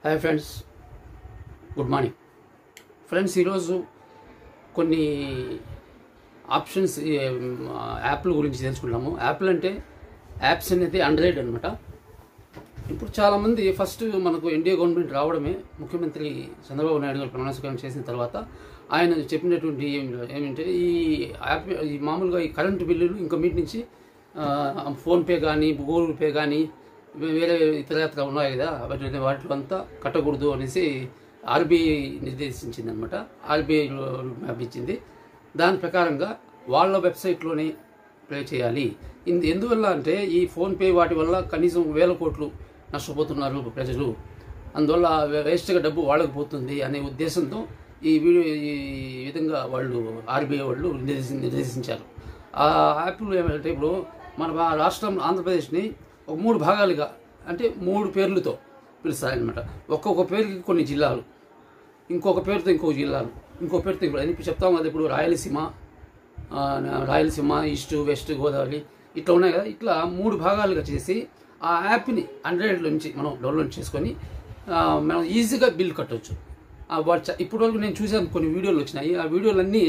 Hi friends, good morning friends. ఈరోజు కొన్ని options యాప్ల గురించి తెలుసుకుంటాము. యాప్లు అంటే యాప్స్ అనేది ఆండ్రాయిడ్ అనమాట. ఇప్పుడు చాలామంది ఫస్ట్ మనకు ఎన్డీఏ గవర్నమెంట్ రావడమే, ముఖ్యమంత్రి చంద్రబాబు నాయుడు గారు ప్రమాణ స్వీకారం చేసిన తర్వాత ఆయన చెప్పినటువంటి ఏమంటే ఈ యాప్ ఈ మామూలుగా ఈ కరెంటు బిల్లులు ఇంకా మీటి నుంచి ఫోన్పే కానీ గూగుల్ పే కానీ వేరే ఇతరత్ర ఉన్నాయి కదా, వాటిలో అంతా కట్టకూడదు అనేసి ఆర్బీఐ నిర్దేశించింది అనమాట. ఆర్బీఐ మ్యాప్ ఇచ్చింది. దాని ప్రకారంగా వాళ్ళ వెబ్సైట్లోనే ప్లే చేయాలి. ఎందువల్ల అంటే ఈ ఫోన్పే వాటి వల్ల కనీసం 1000 కోట్లు నష్టపోతున్నారు ప్రజలు, అందువల్ల వేస్ట్గా డబ్బు వాళ్ళకి పోతుంది అనే ఉద్దేశంతో ఈ విధంగా వాళ్ళు ఆర్బీఐ వాళ్ళు నిర్దేశించారు. ఆ యాప్లు ఏమంటే ఇప్పుడు మన రాష్ట్రం ఆంధ్రప్రదేశ్ని ఒక 3 భాగాలుగా అంటే 3 పేర్లతో పిలుస్తారనమాట. ఒక్కొక్క పేరుకి కొన్ని జిల్లాలు, ఇంకొక పేరుతో ఇంకొక జిల్లాలు, ఇంకొక పేరుతో ఇంకో అని చెప్తాం కదా. ఇప్పుడు రాయలసీమ, ఈస్ట్, వెస్ట్ గోదావరి ఇట్లా ఉన్నాయి కదా. ఇట్లా 3 భాగాలుగా చేసి ఆ యాప్ని ఆండ్రాయిడ్ నుంచి మనం డౌన్లోడ్ చేసుకొని మనం ఈజీగా బిల్ కట్టవచ్చు. ఇప్పటి వరకు నేను చూసాను, కొన్ని వీడియోలు వచ్చినాయి. ఆ వీడియోలన్నీ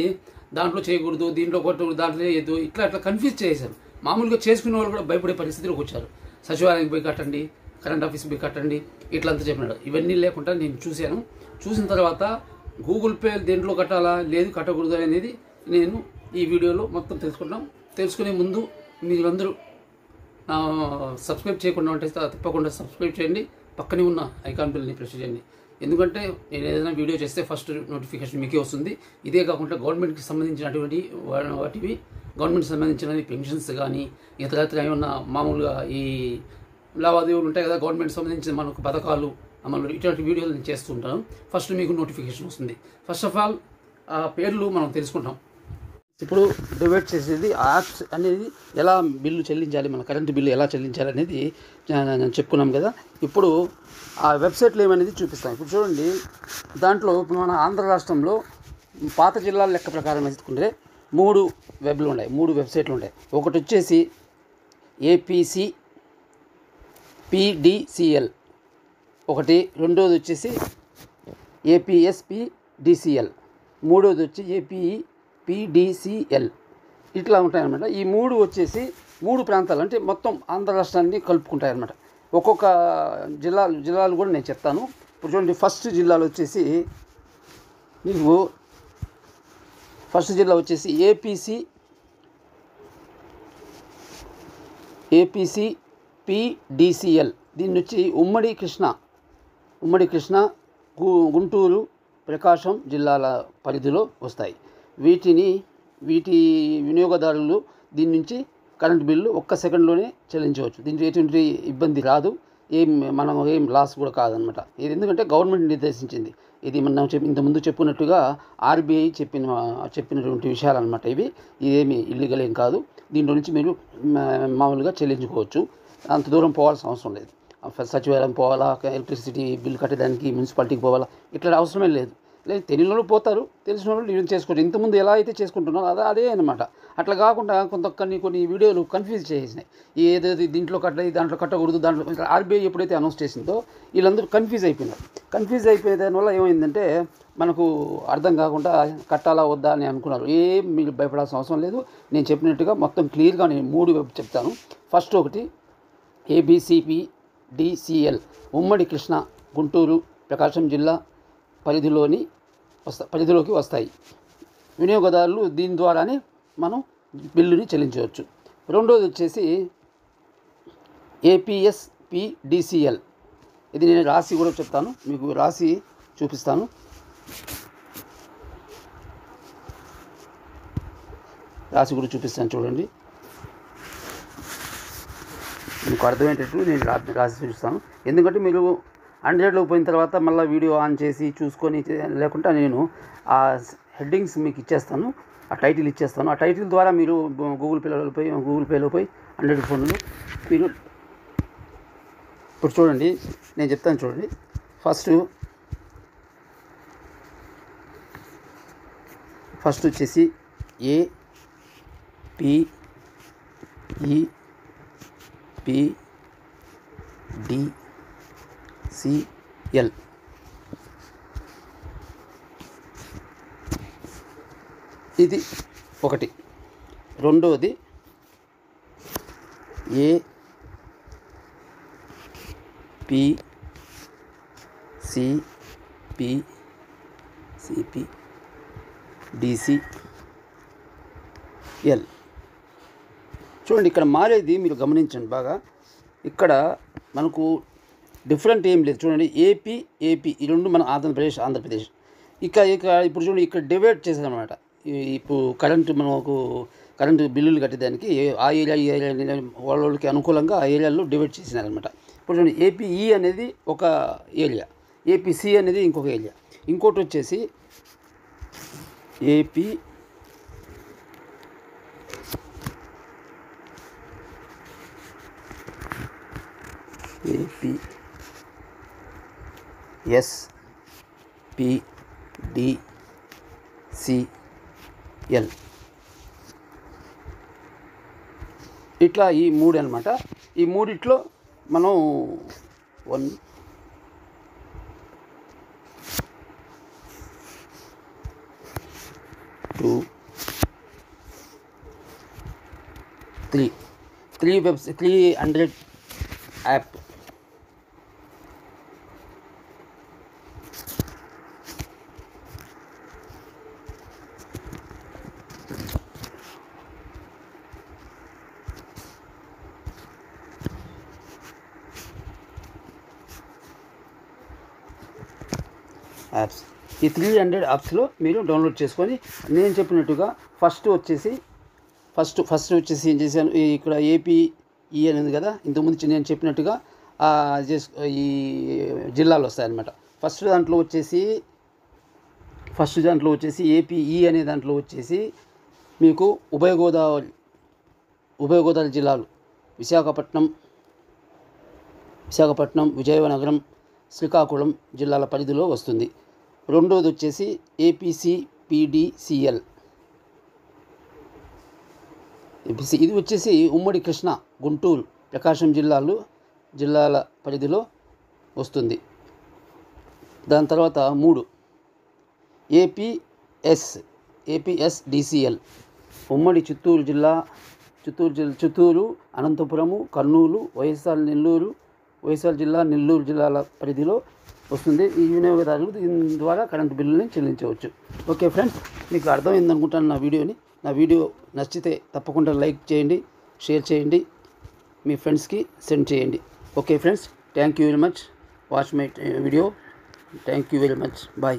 దాంట్లో చేయకూడదు, దీంట్లో కొట్టకూడదు, దాంట్లో చేయొద్దు, ఇట్లా కన్ఫ్యూజ్ చేశారు. మామూలుగా చేసుకునే వాళ్ళు కూడా భయపడే పరిస్థితిలోకి వచ్చారు. సచివాలయానికి పోయి కట్టండి, కరెంట్ ఆఫీస్కి పోయి కట్టండి, ఇట్లంతా చెప్పినాడు. ఇవన్నీ లేకుండా నేను చూసిన తర్వాత గూగుల్ పే దేంట్లో కట్టాలా లేదు కట్టకూడదు అనేది నేను ఈ వీడియోలో మొత్తం తెలుసుకునే ముందు మీరందరూ సబ్స్క్రైబ్ చేయకుండా ఉంటే తప్పకుండా సబ్స్క్రైబ్ చేయండి. పక్కనే ఉన్న ఐకాన్ బిల్ని ప్రెస్ చేయండి. ఎందుకంటే నేను ఏదైనా వీడియో చేస్తే ఫస్ట్ నోటిఫికేషన్ మీకే వస్తుంది. ఇదే కాకుండా గవర్నమెంట్కి సంబంధించినటువంటి వాటివి, గవర్నమెంట్కి సంబంధించినవి పెన్షన్స్ కానీ ఇతరత్ర ఏమన్నా మామూలుగా ఈ లావాదేవీలు ఉంటాయి కదా, గవర్నమెంట్ సంబంధించిన మనకు పథకాలు అమలు, ఇటువంటి వీడియోలు నేను చేస్తూ ఉంటాను. ఫస్ట్ మీకు నోటిఫికేషన్ వస్తుంది. ఫస్ట్ ఆఫ్ ఆల్ ఆ పేర్లు మనం తెలుసుకుంటాం. ఇప్పుడు డివైడ్ చేసేది యాప్స్ అనేది ఎలా బిల్లు చెల్లించాలి, మన కరెంటు బిల్లు ఎలా చెల్లించాలి అనేది చెప్పుకున్నాం కదా. ఇప్పుడు ఆ వెబ్సైట్లో ఏమనేది చూపిస్తాం. ఇప్పుడు చూడండి, దాంట్లో మన ఆంధ్ర రాష్ట్రంలో పాత జిల్లాల లెక్క ప్రకారం తీసుకుంటే 3 వెబ్లు ఉన్నాయి, 3 వెబ్సైట్లు ఉన్నాయి. ఒకటి వచ్చేసి ఏపీసీ PDCL ఒకటి, రెండోది వచ్చేసి APSPDCL, మూడోది వచ్చి APEPDCL. ఇట్లా ఉంటాయన్నమాట. ఈ 3 వచ్చేసి 3 ప్రాంతాలు అంటే మొత్తం ఆంధ్ర రాష్ట్రాన్ని కలుపుకుంటాయన్నమాట. ఒక్కొక్క జిల్లాలు కూడా నేను చెప్తాను. ఇప్పుడు చూడండి, ఫస్ట్ జిల్లా వచ్చేసి APCPDCL. దీన్ని వచ్చి ఉమ్మడి కృష్ణ, గుంటూరు, ప్రకాశం జిల్లాల పరిధిలో వస్తాయి. వీటి వినియోగదారులు దీని నుంచి కరెంట్ బిల్లు 1 సెకండ్లోనే చెల్లించవచ్చు. దీంట్లో ఎటువంటి ఇబ్బంది రాదు, మనం ఏం లాస్ కూడా కాదనమాట. ఇది ఎందుకంటే గవర్నమెంట్ నిర్దేశించింది. ఇది మనం ఇంతకుముందు చెప్పుకున్నట్టుగా ఆర్బీఐ చెప్పినటువంటి విషయాలు అనమాట. ఇదేమి ఇల్లీగల్ ఏం కాదు. దీంట్లో నుంచి మీరు మామూలుగా చెల్లించుకోవచ్చు. అంత దూరం పోవాల్సిన అవసరం లేదు. సచివాలయం పోవాలా, ఎలక్ట్రిసిటీ బిల్ కట్టేదానికి మున్సిపాలిటీకి పోవాలా, ఇట్లా అవసరమే లేదు. తెలియని వాళ్ళు పోతారు, తెలిసిన వాళ్ళు ఇది చేసుకోవచ్చు. ఇంతకుముందు ఎలా అయితే చేసుకుంటున్నారో అదే అనమాట. అట్లా కాకుండా కొన్ని వీడియోలు కన్ఫ్యూజ్ చేసేసినాయి. ఏదేది దీంట్లో కట్టాలి, దాంట్లో కట్టకూడదు, దాంట్లో ఆర్బీఐ ఎప్పుడైతే అనౌన్స్ చేసిందో వీళ్ళందరూ కన్ఫ్యూజ్ అయిపోయినారు. కన్ఫ్యూజ్ అయిపోయే దానివల్ల ఏమైందంటే మనకు అర్థం కాకుండా కట్టాలా వద్దా అని అనుకున్నారు. మీరు భయపడాల్సిన అవసరం లేదు. నేను చెప్పినట్టుగా మొత్తం క్లియర్గా నేను 3 వెబ్ చెప్తాను. ఫస్ట్ ఒకటి APCPDCL, ఉమ్మడి కృష్ణ, గుంటూరు, ప్రకాశం జిల్లా పరిధిలోకి వస్తాయి. వినియోగదారులు దీని ద్వారానే మనం బిల్లుని చెల్లించవచ్చు. రెండోది వచ్చేసి APSPDCL. ఇది నేను రాసి కూడా చెప్తాను, మీకు రాసి చూపిస్తాను. చూడండి, మీకు అర్థమయ్యేటట్టు నేను రాసి చూపిస్తాను. ఎందుకంటే మీరు ఆండ్రాయిడ్లోకి పోయిన తర్వాత మళ్ళీ వీడియో ఆన్ చేసి చూసుకొని లేకుండా నేను ఆ హెడ్డింగ్స్ మీకు ఇచ్చేస్తాను, ఆ టైటిల్ ఇచ్చేస్తాను. ఆ టైటిల్ ద్వారా మీరు గూగుల్ పేలో పోయి ఆండ్రాయిడ్ ఫోన్లు మీరు ఇప్పుడు చూడండి, నేను చెప్తాను చూడండి. ఫస్ట్ వచ్చేసి APEPDCL. ఎల్. ఇది ఒకటి. రెండోది A P CP DC L. చూడండి, ఇక్కడ మారేది మీరు గమనించండి బాగా. ఇక్కడ మనకు డిఫరెంట్ ఏం లేదు. చూడండి, ఏపీ ఈ రెండు మన ఆంధ్రప్రదేశ్. ఇక ఇప్పుడు చూడండి, ఇక్కడ డివైడ్ చేశారనమాట. ఇప్పుడు మనకు కరెంటు బిల్లులు కట్టేదానికి ఆ ఏరియా వాళ్ళకి అనుకూలంగా ఆ ఏరియాలో డివైడ్ చేసినారనమాట. ఇప్పుడు చూడండి, ఏపీఈ అనేది ఒక ఏరియా, ఏపీసీ అనేది ఇంకొక ఏరియా. ఇంకోటి వచ్చేసి ఏపీఎస్పిడిసిఎల్. ఇట్లా ఈ మూడు అనమాట. ఈ మూడిట్లో మనం 1 2 300 యాప్. ఈ 300 యాప్స్లో మీరు డౌన్లోడ్ చేసుకొని నేను చెప్పినట్టుగా ఫస్ట్ వచ్చేసి ఏం చేశాను, ఇక్కడ ఏపీఈ అనేది కదా, ఇంతకుముందు నేను చెప్పినట్టుగా ఈ జిల్లాలు వస్తాయన్నమాట. ఫస్ట్ దాంట్లో వచ్చేసి ఏపీఈ అనే దాంట్లో వచ్చేసి మీకు ఉభయ గోదావరి జిల్లాలు విశాఖపట్నం, విజయనగరం, శ్రీకాకుళం జిల్లాల పరిధిలో వస్తుంది. రెండోది వచ్చేసి ఏపీసీపీడీసీఎల్. ఇది వచ్చేసి ఉమ్మడి కృష్ణా, గుంటూరు, ప్రకాశం జిల్లాల పరిధిలో వస్తుంది. దాని తర్వాత 3 ఏపీఎస్డిసిఎల్, ఉమ్మడి చిత్తూరు, అనంతపురము, కర్నూలు, వైఎస్ఆర్ జిల్లా, నెల్లూరు జిల్లాల పరిధిలో వస్తుంది. ఈ వినియోగదారులు దీని ద్వారా కరెంటు బిల్లుని చెల్లించవచ్చు. ఓకే ఫ్రెండ్స్, మీకు అర్థమైంది అనుకుంటాను నా వీడియో నచ్చితే తప్పకుండా లైక్ చేయండి, షేర్ చేయండి, మీ ఫ్రెండ్స్కి సెండ్ చేయండి. Okay friends, thank you very much. Watch my video. Thank you very much. Bye.